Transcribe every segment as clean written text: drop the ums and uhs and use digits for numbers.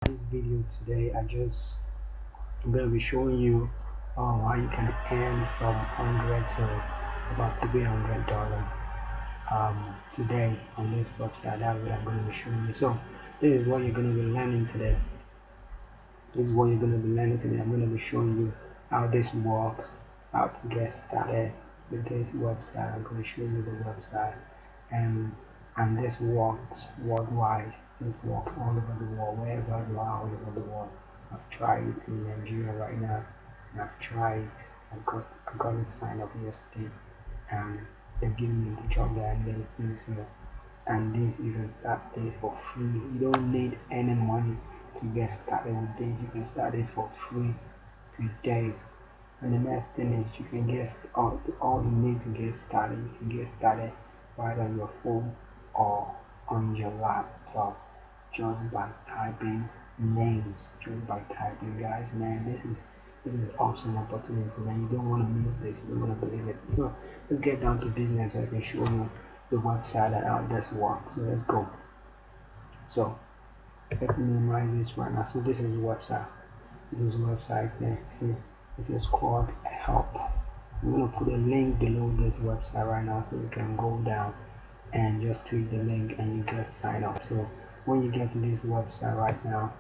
This video today I'm going to be showing you how you can earn from 100 to about $300 today on this website. That's what I'm going to be showing you. So this is what you're going to be learning today. I'm going to be showing you how this works, how to get started with this website. I'm going to show you the website, and this works worldwide. It works all over the world, wherever you are, all over the world. I've tried it in Nigeria right now, and I've tried. I got to sign up yesterday, and they're giving me the job that I need. So, and this you can start this for free. You don't need any money to get started with this. You can start this for free today. And the next thing is you can get all you need to get started. You can get started right on your phone or on your laptop just by typing names. Just by typing, guys, man, this is awesome opportunity, man. You don't want to miss this. You don't want to believe it. So let's get down to business so I can show you the website and how this works. So let's go. So let me minimize this right now. So this is the website. This is website. See, this is called help. I'm gonna put a link below this website right now so you can go down and just click the link and you can sign up. So when you get to this website right now,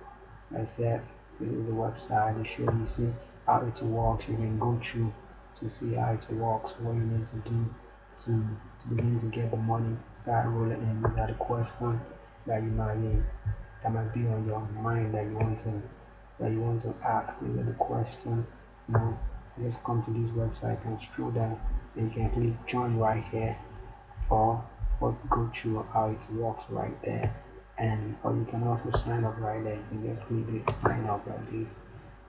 I said this is the website. It shows you see how it works. You can go through to see how it works, what you need to do to begin to get the money, start rolling in. These are the questions that that might be on your mind that you want to ask. These are the questions. Just come to this website and scroll down, and you can click join right here, or just go through how it works right there. And or you can also sign up right there. You can just click this sign up like this.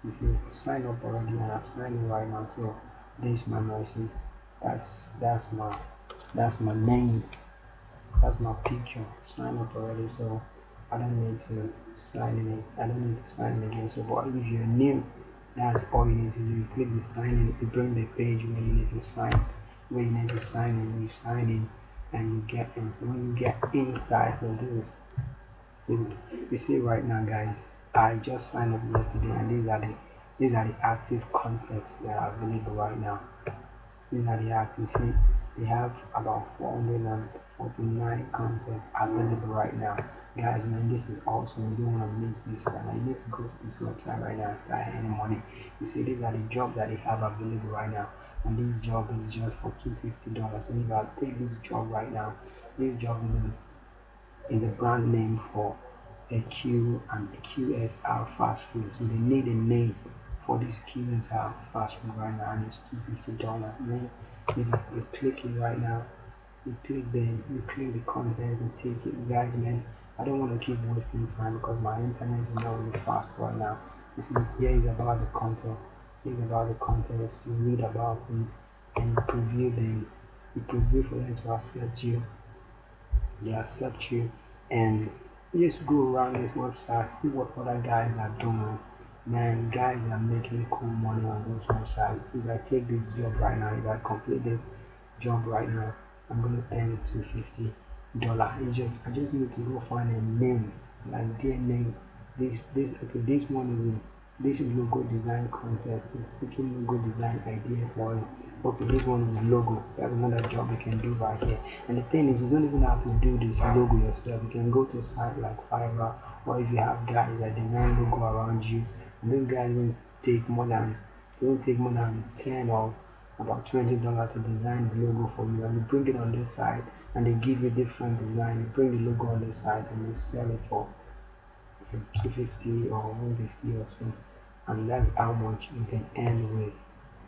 You see, sign up already, and I've signed in right now. So this my mercy. That's my name. That's my picture. Sign up already, so I don't need to sign in. I don't need to sign in again. So, but if you're new, that's all you need to do. You click the sign in. You bring the page where you need to sign. Where you need to sign in. You sign in, and you get in. So when you get inside, so this is you see right now, guys. I just signed up yesterday, and these are the active contacts that are available right now. These are the active. See, they have about 449 contents available right now. Guys, man, this is awesome. You don't want to miss this right now. You need to go to this website right now and start earning money. You see, these are the jobs that they have available right now. And this job is just for $250. So if I take this job right now, this job is a brand name for a Q and a QSR fast food. So they need a name for this QSR fast food right now, and it's $250. Then you click it right now. You click the content and take it, guys. Man, I don't want to keep wasting time because my internet is not really fast right now. You see, here is about the content. Here is about the content. You read about it and you preview them. You preview for them to accept you. They accept you, and just go around this website, see what other guys are doing. Man, guys are making cool money on this website. If I take this job right now, if I complete this job right now, I'm gonna earn $250. I just need to go find a name, like their name. This one is this logo design contest is seeking logo design idea for it. Okay, this one is logo. That's another job you can do right here. And the thing is, you don't even have to do this logo yourself. You can go to a site like Fiverr, or if you have guys that design logo around you, and those guys don't take more than 10 or about $20 to design the logo for you, and you bring it on this side, and they give you different design. You bring the logo on this side, and you sell it for 250 or 150 or so, and that's how much you can earn with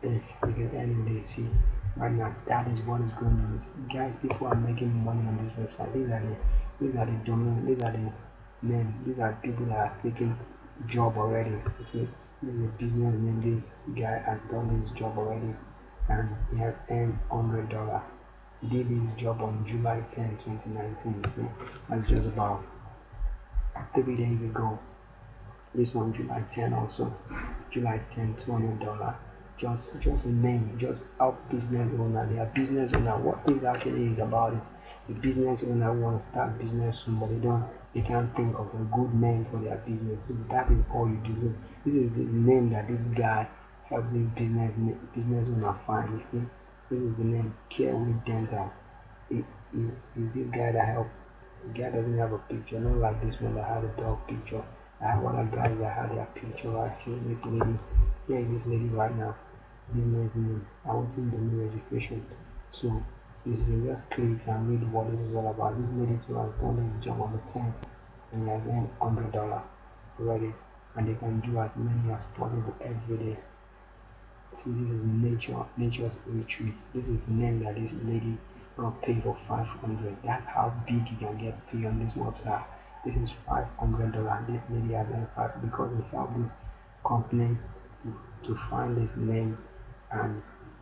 this. You can earn with this. See, right now, that is what is going on, guys. People are making money on this website. These are the domain. These are the men. These are people that are taking job already. You see, this is a business name. This guy has done this job already, and he has earned $100. He did his job on July 10, 2019. See, that's just about 3 days ago. This one July 10 also. July 10, $200. Just a name, just help business owner. They are business owner. What this actually is about is a business owner who wants to start business soon, but they can't think of a good name for their business. So that is all you do. This is the name that this guy helped this business owner find. You see, this is the name, Careway Dental. Is this guy that helped. The guy doesn't have a picture, not like this one that had a dog picture. I have other guys that had their picture. Actually, this lady, here, this lady right now, business name. I want him to know registration. So you can just click and read what this is all about. This lady who has done this job on the 10th and he has earned $100 already, and they can do as many as possible every day. See, this is nature's retreat. This is the name that this lady got paid for 500. That's how big you can get paid on this website. This is $500. This lady has earned five because we helped this company to find this name, and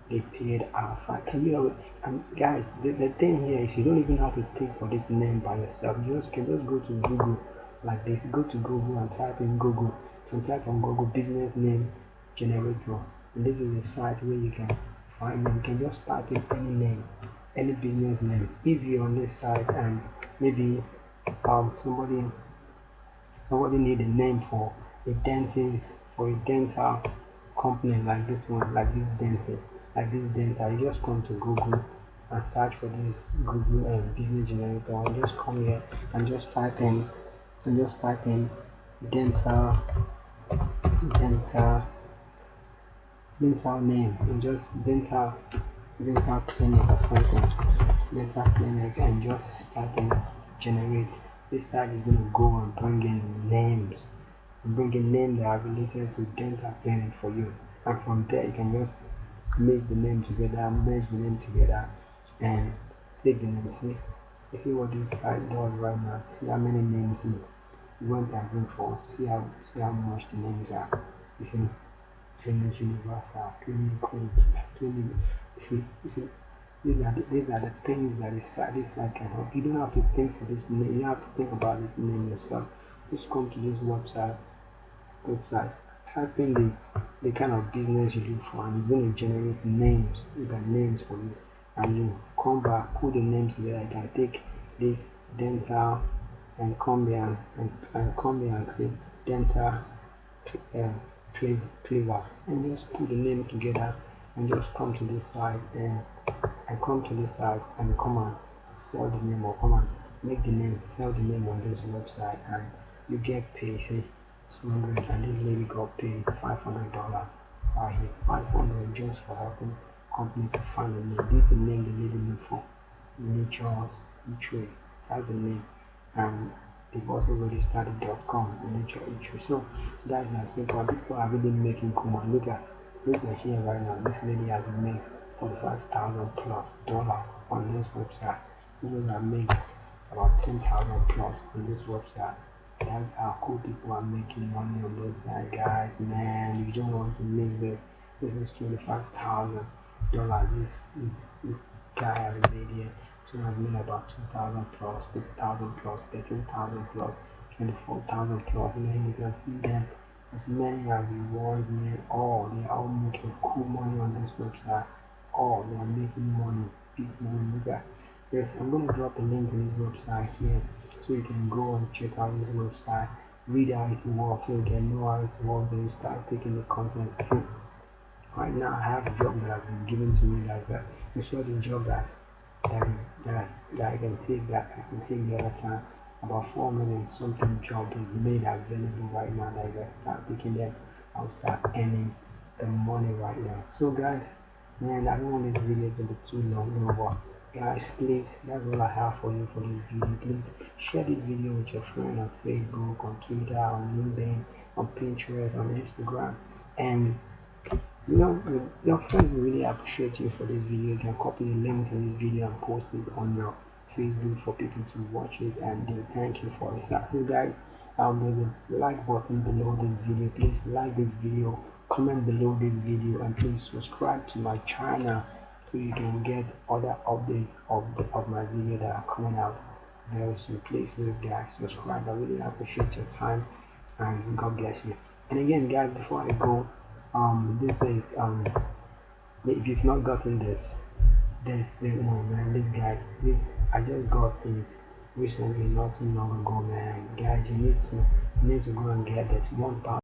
they paid our five. Can you know? And guys, the thing here is you don't even have to think for this name by yourself. You can just go to Google like this. Go to Google and type in Google. You can type on Google business name generator, and this is a site where you can find them. You can just type in any name, any business name. If you're on this site and maybe somebody need a name for a dentist, for a dental company like this one, like this dental, you just come to Google and search for this Google business generator, and just come here and just type in dental dental dental name, and just dental clinic or something, dental clinic, and just type in generate. This site is going to go and bring in names that are related to dental clinic for you, and from there you can just merge the name together and take the name. You see what this site does right now. See how many names it went and bring for. See how much the names are. You see, Clinic Universal, Clinic Code, Clinic. You see, these are the things that this site can help. You don't have to think for this name. You have to think about this name yourself. Just come to this website, type in the kind of business you look for, and it's going to generate names. You got names for you, and you come back, put the names together. You can take this dental and come here and say dental cleaver, and just put the name together, and just come to this side and come and sell the name, or come and make the name, sell the name on this website, and you get paid. Say 200, and this lady got paid $500 right here, 500 just for helping company to find the name. This is the name the lady looked for, Nature's Retreat. That's the name, and they've also registered .com, Nature Retreat. So that's as simple. People are really making good money. Look at here right now. This lady has made $45,000+ on this website. People are making about 10,000 plus on this website. That's how cool people are making money on this side, guys. Man, if you don't want to miss this, this is $25,000. This guy has made here. So I've made about 2,000 plus, 6,000 plus, 13,000 plus, 24,000 plus, and then you can see them as many as you want, man. They are all making cool money on this website. They are making money, big money. Look at this. I'm going to drop a link to this website here, so you can go and check out this website, read how it works, so you can know how it works, then start taking the content. So right now I have a job that has been given to me like that. It's not a job that I can take the other time. About 400 and something jobs is made available right now that I can start taking them. I'll start earning the money right now. So guys, man, I don't want this video to be too long, no, but guys, please, that's all I have for you for this video. Please share this video with your friend on Facebook, on Twitter, on LinkedIn, on Pinterest, on Instagram, and your friends will really appreciate you for this video. You can copy the link to this video and post it on your Facebook for people to watch it, and they thank you for it. So guys, there's a like button below this video. Please like this video, comment below this video, and please subscribe to my channel so you can get other updates of my video that are coming out very soon. Please guys, subscribe. I really appreciate your time, and God bless you. And again, guys, before I go, this is if you've not gotten this man, this guy, I just got this recently, not too long ago, man. Guys, you need to go and get this 1,000.